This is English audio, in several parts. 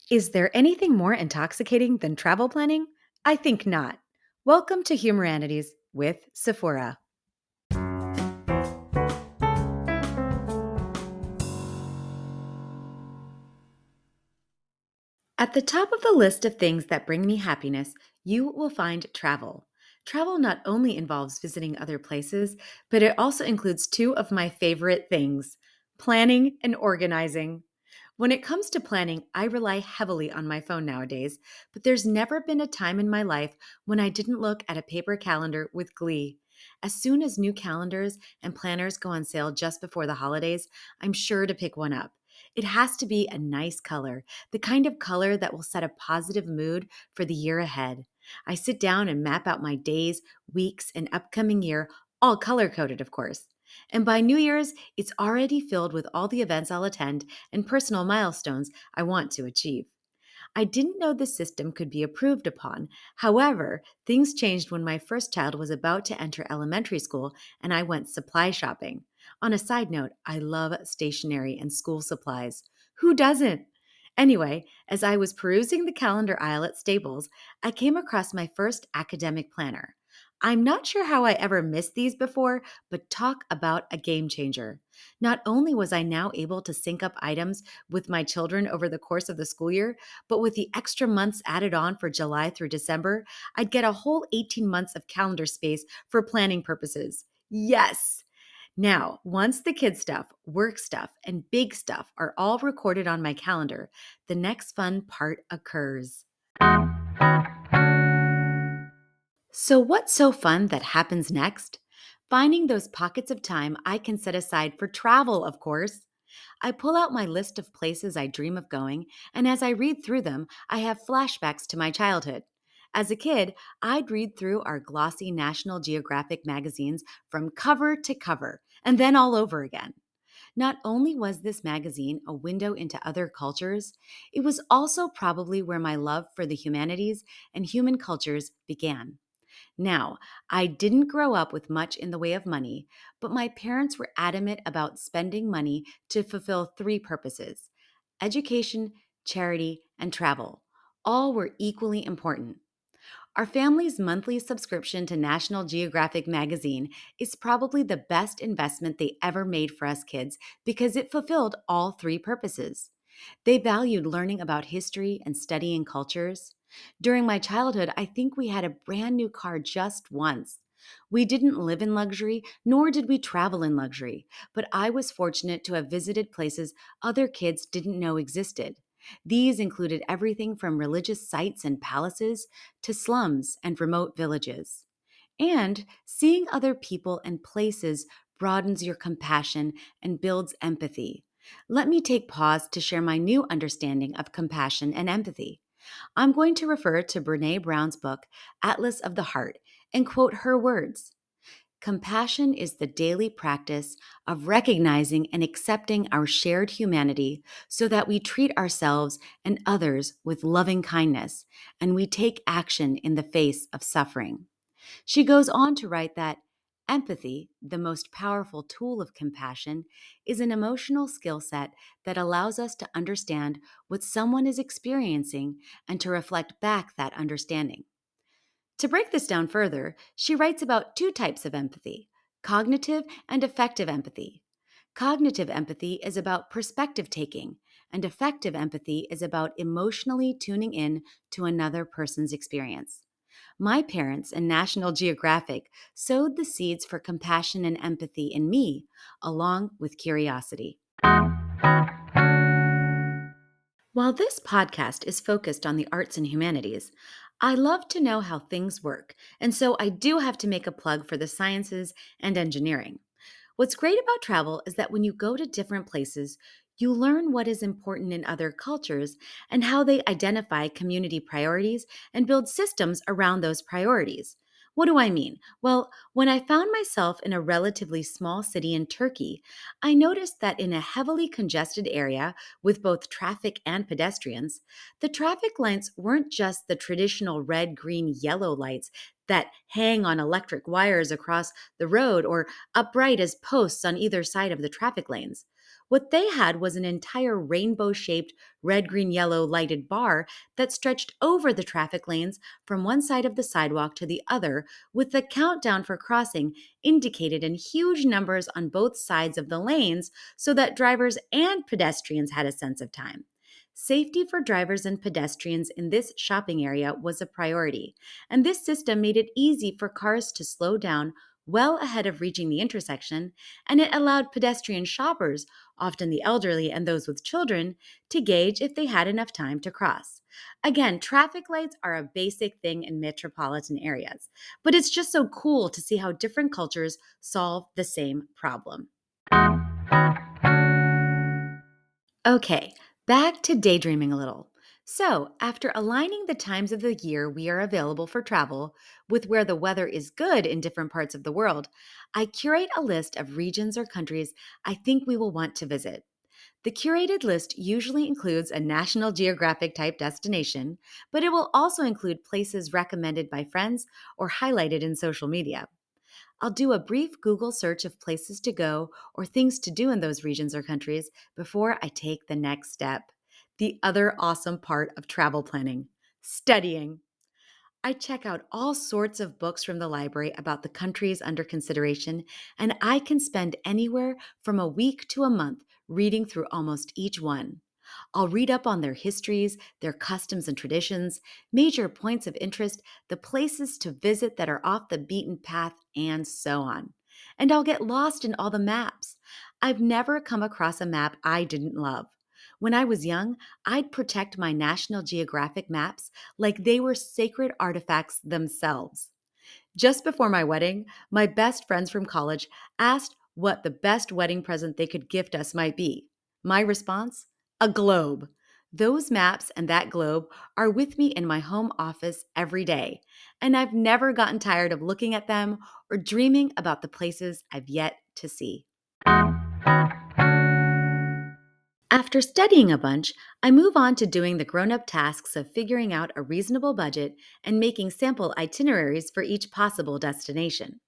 Is there anything more intoxicating than travel planning? I think not. Welcome to Humanities with Sephora. At the top of the list of things that bring me happiness, you will find travel. Travel not only involves visiting other places, but it also includes two of my favorite things: planning and organizing. When it comes to planning, I rely heavily on my phone nowadays, but there's never been a time in my life when I didn't look at a paper calendar with glee. As soon as new calendars and planners go on sale just before the holidays, I'm sure to pick one up. It has to be a nice color, the kind of color that will set a positive mood for the year ahead. I sit down and map out my days, weeks, and upcoming year, all color coded, of course. And by New Year's, it's already filled with all the events I'll attend and personal milestones I want to achieve. I didn't know the system could be approved upon. However, things changed when my first child was about to enter elementary school and I went supply shopping. On a side note, I love stationery and school supplies. Who doesn't? Anyway, as I was perusing the calendar aisle at Staples, I came across my first academic planner. I'm not sure how I ever missed these before, but talk about a game changer. Not only was I now able to sync up items with my children over the course of the school year, but with the extra months added on for July through December, I'd get a whole 18 months of calendar space for planning purposes. Yes! Now, once the kid stuff, work stuff, and big stuff are all recorded on my calendar, the next fun part occurs. So, what's so fun that happens next? Finding those pockets of time I can set aside for travel, of course. I pull out my list of places I dream of going, and as I read through them, I have flashbacks to my childhood. As a kid, I'd read through our glossy National Geographic magazines from cover to cover, and then all over again. Not only was this magazine a window into other cultures, it was also probably where my love for the humanities and human cultures began. Now, I didn't grow up with much in the way of money, but my parents were adamant about spending money to fulfill three purposes: education, charity, and travel. All were equally important. Our family's monthly subscription to National Geographic magazine is probably the best investment they ever made for us kids because it fulfilled all three purposes. They valued learning about history and studying cultures. During my childhood, I think we had a brand new car just once. We didn't live in luxury, nor did we travel in luxury, but I was fortunate to have visited places other kids didn't know existed. These included everything from religious sites and palaces to slums and remote villages. And seeing other people and places broadens your compassion and builds empathy. Let me take pause to share my new understanding of compassion and empathy. I'm going to refer to Brene Brown's book, Atlas of the Heart, and quote her words. Compassion is the daily practice of recognizing and accepting our shared humanity so that we treat ourselves and others with loving kindness and we take action in the face of suffering. She goes on to write that empathy, the most powerful tool of compassion, is an emotional skill set that allows us to understand what someone is experiencing and to reflect back that understanding. To break this down further, she writes about two types of empathy: cognitive and affective empathy. Cognitive empathy is about perspective taking, and affective empathy is about emotionally tuning in to another person's experience. My parents and National Geographic sowed the seeds for compassion and empathy in me, along with curiosity. While this podcast is focused on the arts and humanities, I love to know how things work, and so I do have to make a plug for the sciences and engineering. What's great about travel is that when you go to different places, you learn what is important in other cultures and how they identify community priorities and build systems around those priorities. What do I mean? Well, when I found myself in a relatively small city in Turkey, I noticed that in a heavily congested area with both traffic and pedestrians, the traffic lights weren't just the traditional red, green, yellow lights that hang on electric wires across the road or upright as posts on either side of the traffic lanes. What they had was an entire rainbow shaped red, green, yellow lighted bar that stretched over the traffic lanes from one side of the sidewalk to the other, with the countdown for crossing indicated in huge numbers on both sides of the lanes so that drivers and pedestrians had a sense of time. Safety for drivers and pedestrians in this shopping area was a priority, and this system made it easy for cars to slow down well ahead of reaching the intersection, and it allowed pedestrian shoppers, often the elderly and those with children, to gauge if they had enough time to cross. Again, traffic lights are a basic thing in metropolitan areas, but it's just so cool to see how different cultures solve the same problem. Okay, back to daydreaming a little. So, after aligning the times of the year we are available for travel with where the weather is good in different parts of the world, I curate a list of regions or countries I think we will want to visit. The curated list usually includes a National Geographic type destination, but it will also include places recommended by friends or highlighted in social media. I'll do a brief Google search of places to go or things to do in those regions or countries before I take the next step. The other awesome part of travel planning: studying. I check out all sorts of books from the library about the countries under consideration, and I can spend anywhere from a week to a month reading through almost each one. I'll read up on their histories, their customs and traditions, major points of interest, the places to visit that are off the beaten path, and so on. And I'll get lost in all the maps. I've never come across a map I didn't love. When I was young, I'd protect my National Geographic maps like they were sacred artifacts themselves. Just before my wedding, my best friends from college asked what the best wedding present they could gift us might be. My response? A globe. Those maps and that globe are with me in my home office every day, and I've never gotten tired of looking at them or dreaming about the places I've yet to see. After studying a bunch, I move on to doing the grown up tasks of figuring out a reasonable budget and making sample itineraries for each possible destination.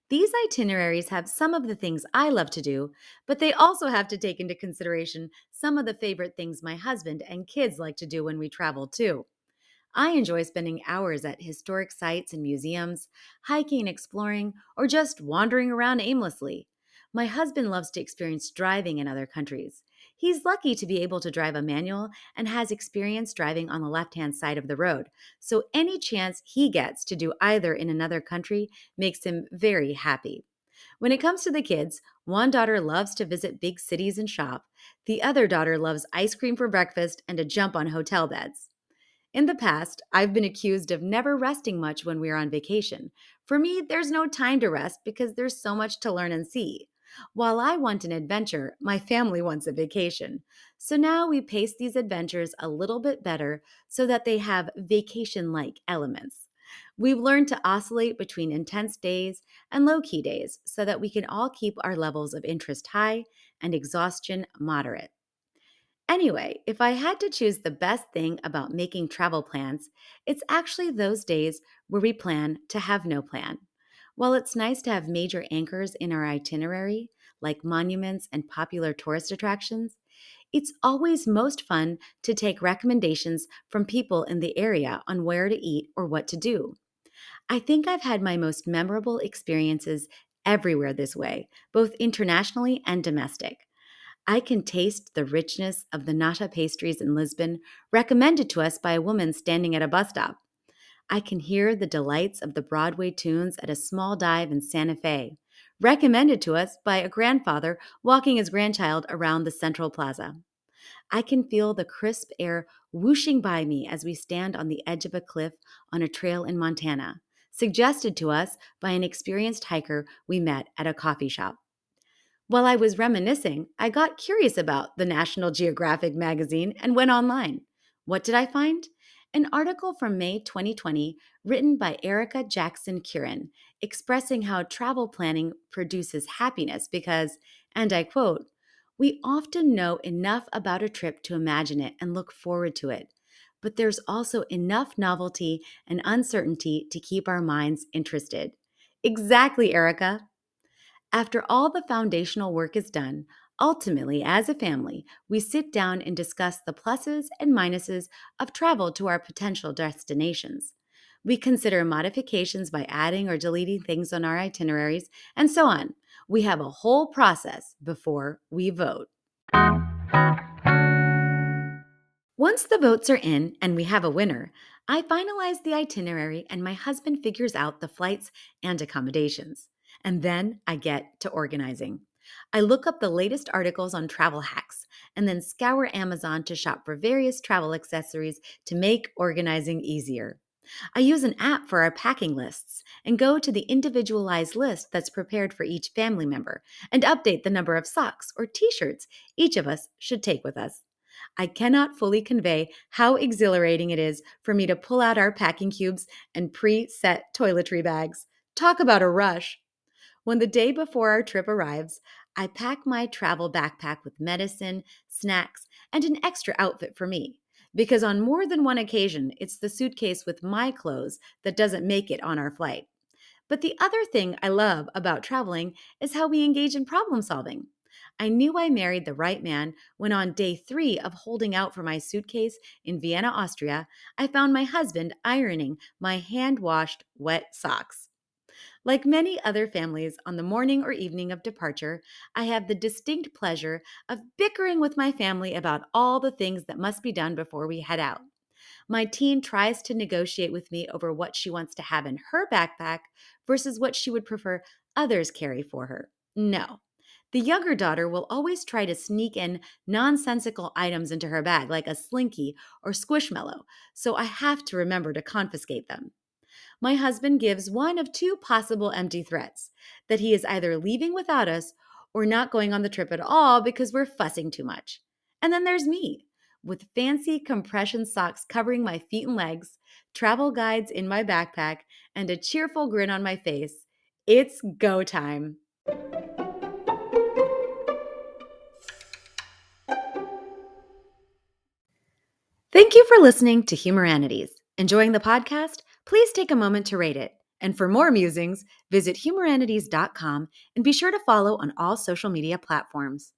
These itineraries have some of the things I love to do, but they also have to take into consideration some of the favorite things my husband and kids like to do when we travel too. I enjoy spending hours at historic sites and museums, hiking and exploring, or just wandering around aimlessly. My husband loves to experience driving in other countries. He's lucky to be able to drive a manual and has experience driving on the left hand side of the road, so any chance he gets to do either in another country makes him very happy. When it comes to the kids, one daughter loves to visit big cities and shop. The other daughter loves ice cream for breakfast and to jump on hotel beds. In the past, I've been accused of never resting much when we're on vacation. For me, there's no time to rest because there's so much to learn and see. While I want an adventure, my family wants a vacation. So now we pace these adventures a little bit better so that they have vacation like elements. We've learned to oscillate between intense days and low key days so that we can all keep our levels of interest high and exhaustion moderate. Anyway, if I had to choose the best thing about making travel plans, it's actually those days where we plan to have no plan. While it's nice to have major anchors in our itinerary, like monuments and popular tourist attractions, it's always most fun to take recommendations from people in the area on where to eat or what to do. I think I've had my most memorable experiences everywhere this way, both internationally and domestic. I can taste the richness of the nata pastries in Lisbon, recommended to us by a woman standing at a bus stop. I can hear the delights of the Broadway tunes at a small dive in Santa Fe, recommended to us by a grandfather walking his grandchild around the Central Plaza. I can feel the crisp air whooshing by me as we stand on the edge of a cliff on a trail in Montana, suggested to us by an experienced hiker we met at a coffee shop. While I was reminiscing, I got curious about the National Geographic magazine and went online. What did I find? An article from May 2020 written by Erica Jackson Curran, expressing how travel planning produces happiness because, and I quote, "We often know enough about a trip to imagine it and look forward to it, but there's also enough novelty and uncertainty to keep our minds interested." Exactly, Erica. After all the foundational work is done, Ultimately, as a family, we sit down and discuss the pluses and minuses of travel to our potential destinations. We consider modifications by adding or deleting things on our itineraries, and so on. We have a whole process before we vote. Once the votes are in and we have a winner, I finalize the itinerary and my husband figures out the flights and accommodations. And then I get to organizing. I look up the latest articles on travel hacks and then scour Amazon to shop for various travel accessories to make organizing easier. I use an app for our packing lists and go to the individualized list that's prepared for each family member and update the number of socks or t shirts each of us should take with us. I cannot fully convey how exhilarating it is for me to pull out our packing cubes and pre-set toiletry bags. Talk about a rush. When the day before our trip arrives, I pack my travel backpack with medicine, snacks, and an extra outfit for me. Because on more than one occasion, it's the suitcase with my clothes that doesn't make it on our flight. But the other thing I love about traveling is how we engage in problem solving. I knew I married the right man when on day 3 of holding out for my suitcase in Vienna, Austria, I found my husband ironing my hand washed wet socks. Like many other families, on the morning or evening of departure, I have the distinct pleasure of bickering with my family about all the things that must be done before we head out. My teen tries to negotiate with me over what she wants to have in her backpack versus what she would prefer others carry for her. No. The younger daughter will always try to sneak in nonsensical items into her bag, like a slinky or squishmallow, so I have to remember to confiscate them. My husband gives one of two possible empty threats: that he is either leaving without us or not going on the trip at all because we're fussing too much. And then there's me, with fancy compression socks covering my feet and legs, travel guides in my backpack, and a cheerful grin on my face. It's go time. Thank you for listening to Humoranities. Enjoying the podcast? Please take a moment to rate it. And for more musings, visit humoranities.com and be sure to follow on all social media platforms.